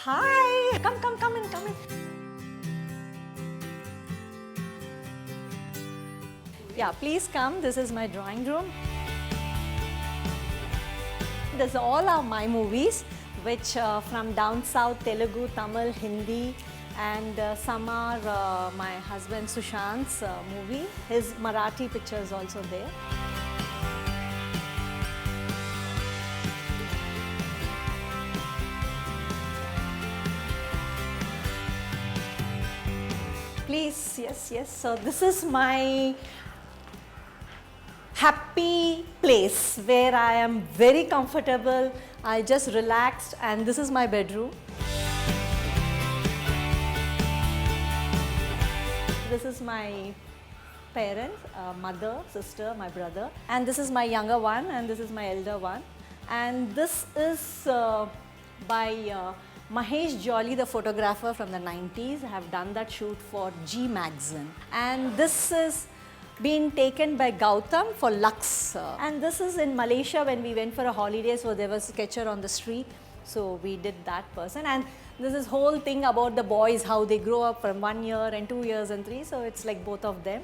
Hi! Come in, come in. Yeah, please come. This is my drawing room. These all are my movies, which from down south, Telugu, Tamil, Hindi, and some are my husband Sushant's movie. His Marathi picture is also there. Please, yes. So this is my happy place where I am very comfortable. I just relaxed, and this is my bedroom. This is my parents, mother, sister, my brother, and this is my younger one, and this is my elder one, and this is by Mahesh Jolly, the photographer from the 90s. I have done that shoot for G Magazine, and this is been taken by Gautam for Lux. And this is in Malaysia when we went for a holiday, so there was a sketcher on the street, so we did that person. And this is whole thing about the boys, how they grow up from 1 year and 2 years and 3, so it's like both of them.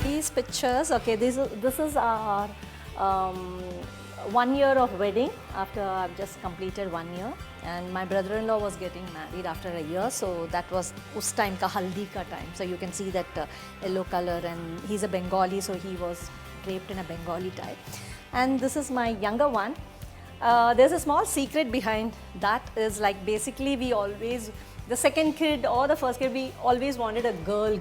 These pictures, okay, this is our 1 year of wedding after I've just completed 1 year, and my brother-in-law was getting married after a year, so that was us time ka haldi ka time. So you can see that yellow color, and he's a Bengali, so he was draped in a Bengali type. And this is my younger one. There's a small secret behind that, is like basically we always, the second kid or the first kid, we always wanted a girl.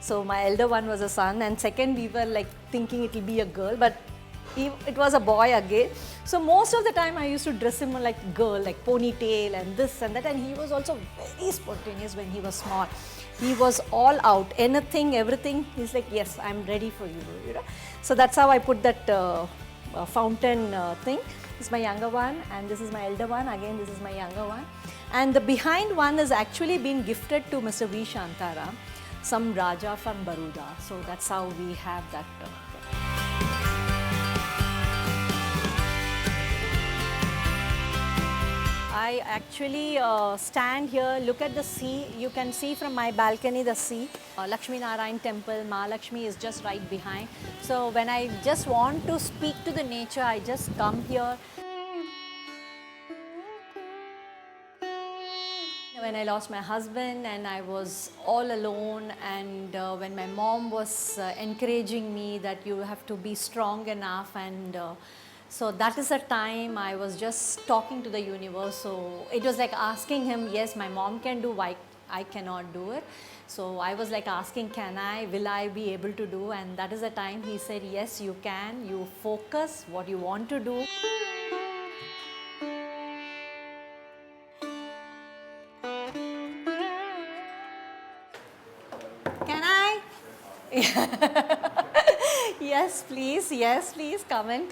So my elder one was a son, and second we were like thinking it will be a girl, but it was a boy again. So most of the time I used to dress him like girl, like ponytail and this and that, and he was also very spontaneous when he was small. He was all out, anything, everything. He's like, yes, I'm ready for you, know. So that's how I put that fountain thing. This is my younger one, and this is my elder one. Again, this is my younger one. And the behind one is actually been gifted to Mr. V. Shantaram, some Raja from Baroda. So that's how we have that. I actually stand here, look at the sea. You can see from my balcony the sea. Lakshmi Narayan temple, Mahalakshmi is just right behind. So when I just want to speak to the nature, I just come here. When I lost my husband and I was all alone, and when my mom was encouraging me that you have to be strong enough, and so that is the time I was just talking to the universe. So it was like asking him, yes, my mom can do, why I cannot do it. So I was like asking, will I be able to do? And that is the time he said, yes, you can, you focus what you want to do. Can I? Yes, please, come in.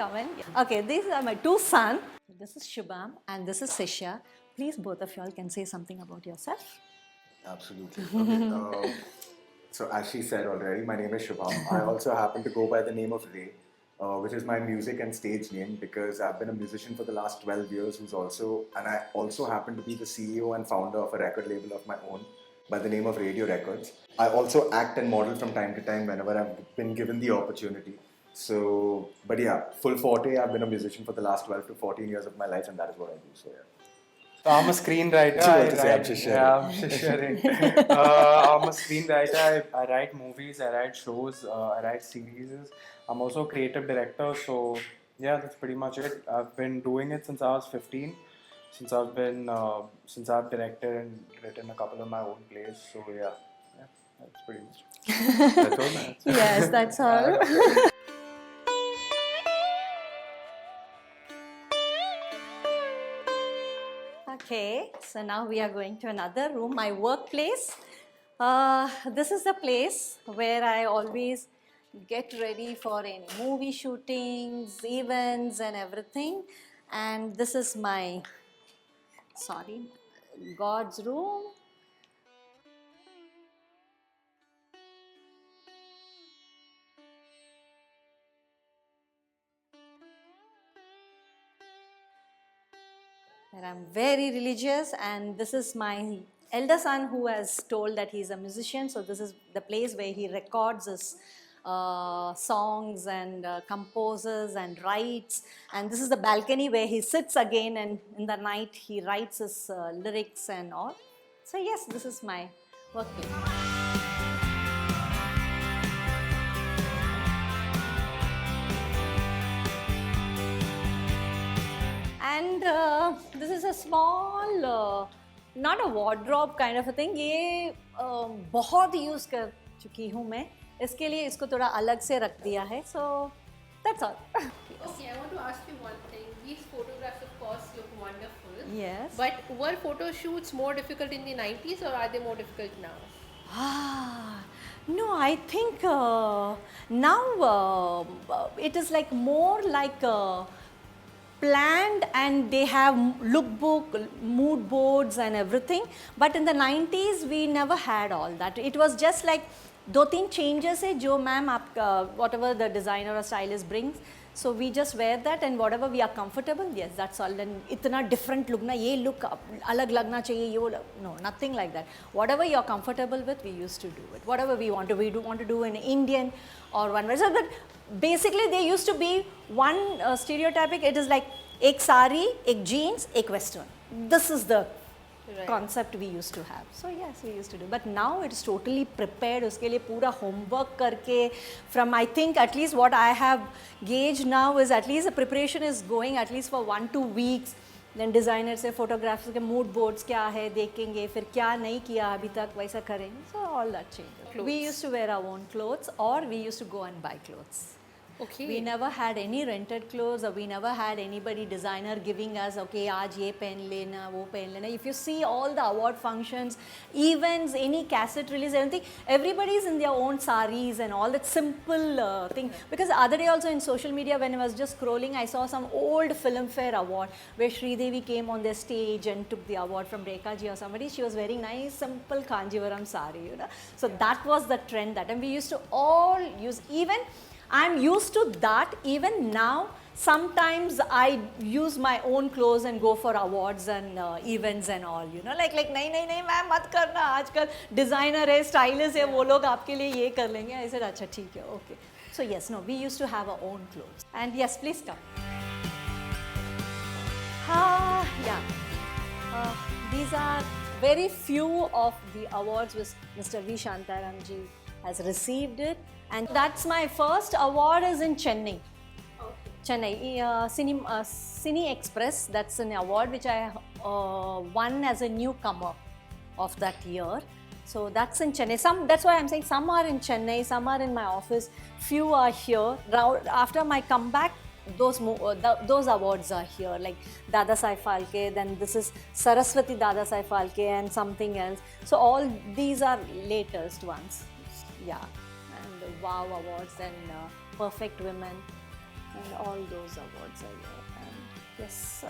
Okay, these are my two sons. This is Shubham and this is Sisha. Please, both of y'all can say something about yourself. Absolutely. Okay. So as she said already, my name is Shubham. I also happen to go by the name of Ray, which is my music and stage name because I've been a musician for the last 12 years. And I also happen to be the CEO and founder of a record label of my own by the name of Radio Records. I also act and model from time to time whenever I've been given the opportunity. So, but yeah, full forte. I've been a musician for the last 12 to 14 years of my life, and that is what I do. So yeah. So I'm a screenwriter. I'm just sharing. I'm a screenwriter. I write movies. I write shows. I write series. I'm also a creative director. So yeah, that's pretty much it. I've been doing it since I was 15. Since I've directed and written a couple of my own plays. So yeah, that's pretty much it. That's all, man. Yes, that's all. Okay, so now we are going to another room, my workplace. This is the place where I always get ready for any movie shootings, events, and everything. And this is my, God's room. And I'm very religious, and this is my elder son who has told that he's a musician. So this is the place where he records his songs and composes and writes. And this is the balcony where he sits again, and in the night he writes his lyrics and all. So yes, this is my workplace. And this is a small, not a wardrobe kind of a thing. ये बहुत use कर चुकी हूँ मैं. इसके लिए इसको थोड़ा अलग से रख दिया है. So that's all. Okay, I want to ask you one thing. These photographs, of course, look wonderful. Yes. But were photo shoots more difficult in the 90s or are they more difficult now? No, I think now it is like more like planned, and they have lookbook, mood boards and everything. But in the 90s we never had all that. It was just like दो तीन changes है जो ma'am आपका whatever the designer or stylist brings. So we just wear that and whatever we are comfortable, yes, that's all. Then इतना different look ना, ये look अलग लगना चाहिए, ये no, nothing like that. Whatever you are comfortable with, we used to do it. Whatever we want to do in Indian or one way. So but basically they used to be one stereotypic. It is like एक साड़ी, एक jeans, एक western. This is the concept we used to have. So yes, we used to do. But now it is totally prepared. उसके लिए पूरा homework करके from I think at least what I have gauged now is at least the preparation is going at least for 1-2 weeks. Then designer से photographers के mood boards क्या है देखेंगे, फिर क्या नहीं किया अभी तक वैसा करेंगे. So all that changes. We used to wear our own clothes or we used to go and buy clothes. Okay. We never had any rented clothes, or we never had anybody designer giving us, okay, आज ये पहन लेना, वो पहन लेना. If you see all the award functions, events, any cassette release, everything, everybody is in their own saris and all that simple thing. Because the other day also in social media when I was just scrolling, I saw some old Filmfare award where Sridevi came on the stage and took the award from Rekha ji or somebody. She was wearing nice simple Kanjivaram sari, you know. So that was the trend that, and we used to all use, even I'm used to that even now. Sometimes I use my own clothes and go for awards and events and all, you know, like नहीं ma'am मत करना, आजकल designer है, stylist है, वो लोग आपके लिए ये कर लेंगे. I said अच्छा ठीक है, okay. So yes, no, we used to have our own clothes. And yes, please come. Yeah. These are very few of the awards which Mr. V. Shantaram ji has received it, and that's my first award is in Chennai. Okay. Chennai, Cine Express, that's an award which I won as a newcomer of that year. So that's in Chennai. That's why I'm saying some are in Chennai, some are in my office, few are here. After my comeback, those awards are here, like Dadasaheb Phalke, then this is Saraswati Dadasaheb Phalke and something else. So all these are latest ones. Yeah, and the Wow Awards and Perfect Women and all those awards are here. And yes.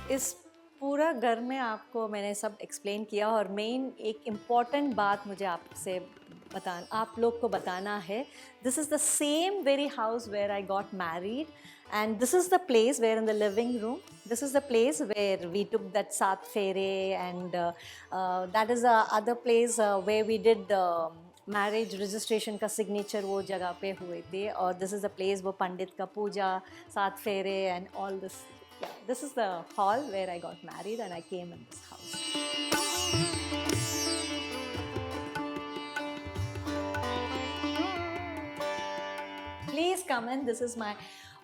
इस पूरा घर में आपको मैंने सब explain किया, और main एक इम्पॉर्टेंट बात मुझे आपसे आप लोग को बताना है. This is the same very house where I got married, and this is the place where in the living room, this is the place where we took that Saat Fere, and that is the other place where we did marriage registration का signature वो जगह पे हुए थे. और this is the place वो पंडित का पूजा, Saat Fere and all this. Yeah, this is the hall where I got married and I came in this house. Please come in. This is my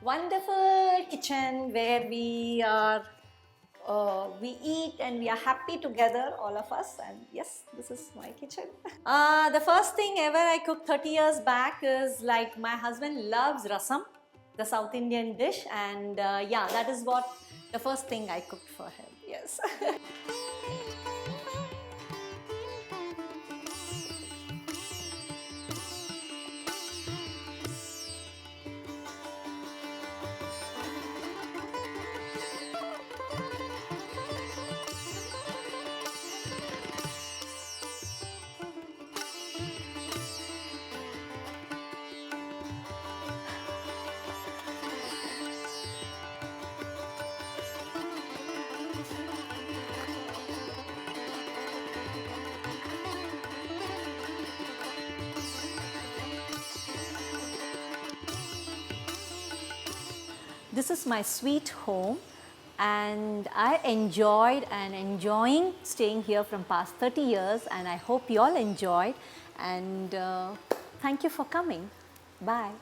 wonderful kitchen where we are, we eat and we are happy together, all of us. And yes, this is my kitchen. The first thing ever I cooked 30 years back is, like, my husband loves rasam, the South Indian dish, and yeah, that is what the first thing I cooked for him. Yes. This is my sweet home, and I enjoyed and enjoying staying here from past 30 years, and I hope you all enjoyed, and thank you for coming. Bye.